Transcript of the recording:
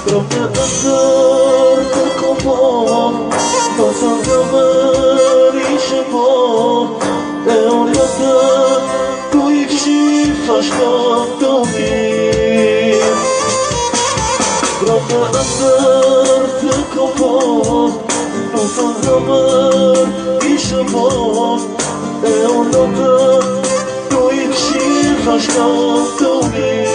Trochę tylko po, to co zamyli się po, Teoriata, tu ich się faszka dobi. Trochę tylko po, to co zamyli się po, Teoriata, tu ich się faszka dobi.